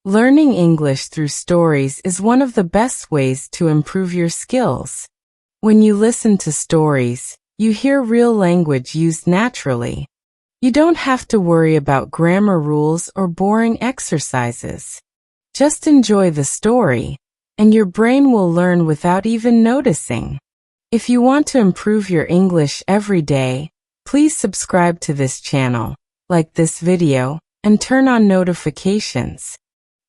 Learning English through stories is one of the best ways to improve your skills. When you listen to stories, you hear real language used naturally. You don't have to worry about grammar rules or boring exercises. Just enjoy the story, and your brain will learn without even noticing. If you want to improve your English every day, please subscribe to this channel, like this video, and turn on notifications.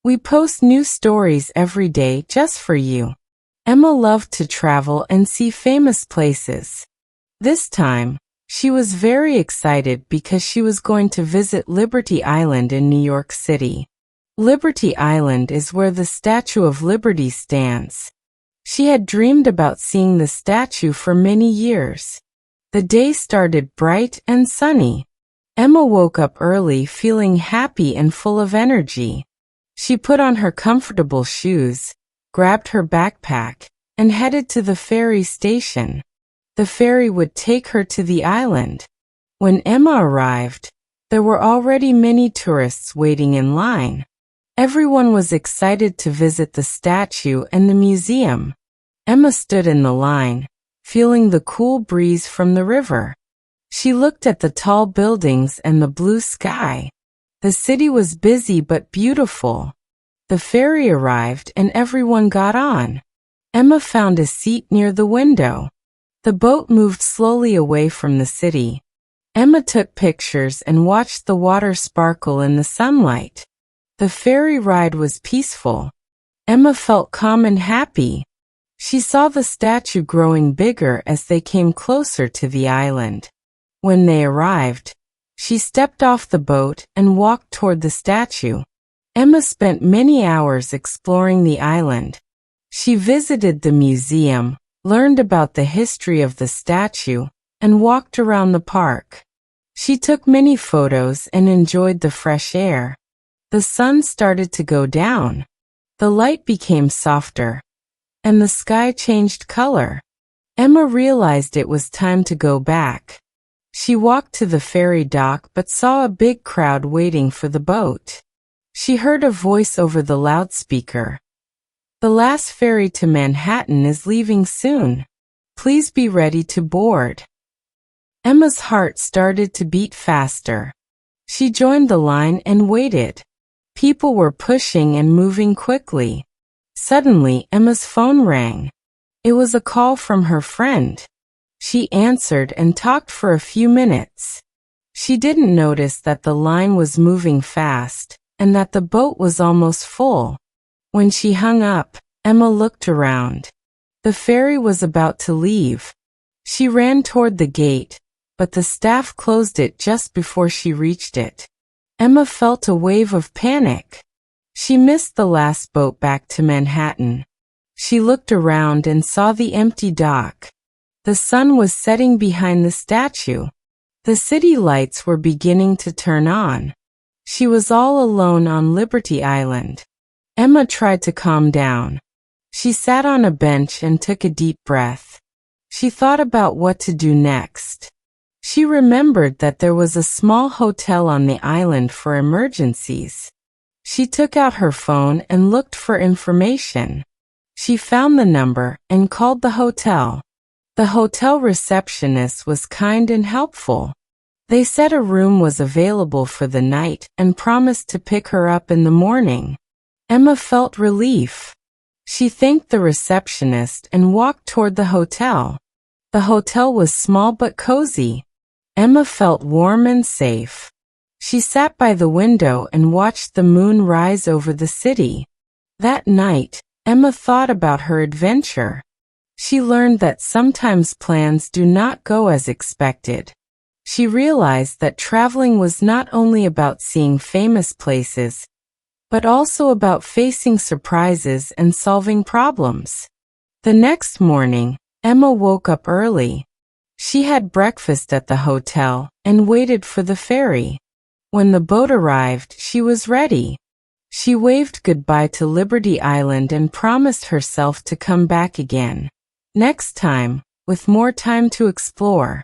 We post new stories every day just for you. Emma loved to travel and see famous places. This time, she was very excited because she was going to visit Liberty Island in New York City. Liberty Island is where the Statue of Liberty stands. She had dreamed about seeing the statue for many years. The day started bright and sunny. Emma woke up early feeling happy and full of energy. She put on her comfortable shoes, grabbed her backpack, and headed to the ferry station. The ferry would take her to the island. When Emma arrived, there were already many tourists waiting in line. Everyone was excited to visit the statue and the museum. Emma stood in the line, feeling the cool breeze from the river. She looked at the tall buildings and the blue sky. The city was busy but beautiful. The ferry arrived and everyone got on. Emma found a seat near the window. The boat moved slowly away from the city. Emma took pictures and watched the water sparkle in the sunlight. The ferry ride was peaceful. Emma felt calm and happy. She saw the statue growing bigger as they came closer to the island. When they arrived, she stepped off the boat and walked toward the statue. Emma spent many hours exploring the island. She visited the museum, learned about the history of the statue, and walked around the park. She took many photos and enjoyed the fresh air. The sun started to go down. The light became softer, and the sky changed color. Emma realized it was time to go back. She walked to the ferry dock but saw a big crowd waiting for the boat. She heard a voice over the loudspeaker. "The last ferry to Manhattan is leaving soon. Please be ready to board." Emma's heart started to beat faster. She joined the line and waited. People were pushing and moving quickly. Suddenly, Emma's phone rang. It was a call from her friend. She answered and talked for a few minutes. She didn't notice that the line was moving fast and that the boat was almost full. When she hung up, Emma looked around. The ferry was about to leave. She ran toward the gate, but the staff closed it just before she reached it. Emma felt a wave of panic. She missed the last boat back to Manhattan. She looked around and saw the empty dock. The sun was setting behind the statue. The city lights were beginning to turn on. She was all alone on Liberty Island. Emma tried to calm down. She sat on a bench and took a deep breath. She thought about what to do next. She remembered that there was a small hotel on the island for emergencies. She took out her phone and looked for information. She found the number and called the hotel. The hotel receptionist was kind and helpful. They said a room was available for the night and promised to pick her up in the morning. Emma felt relief. She thanked the receptionist and walked toward the hotel. The hotel was small but cozy. Emma felt warm and safe. She sat by the window and watched the moon rise over the city. That night, Emma thought about her adventure. She learned that sometimes plans do not go as expected. She realized that traveling was not only about seeing famous places, but also about facing surprises and solving problems. The next morning, Emma woke up early. She had breakfast at the hotel and waited for the ferry. When the boat arrived, she was ready. She waved goodbye to Liberty Island and promised herself to come back again. Next time, with more time to explore.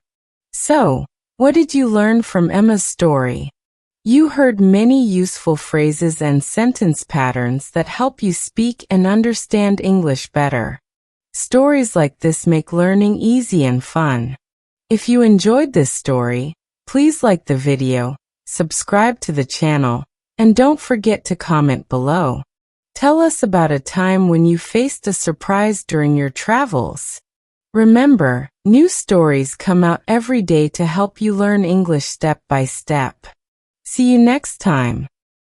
So, what did you learn from Emma's story? You heard many useful phrases and sentence patterns that help you speak and understand English better. Stories like this make learning easy and fun. If you enjoyed this story, please like the video, subscribe to the channel, and don't forget to comment below. Tell us about a time when you faced a surprise during your travels. Remember, new stories come out every day to help you learn English step by step. See you next time.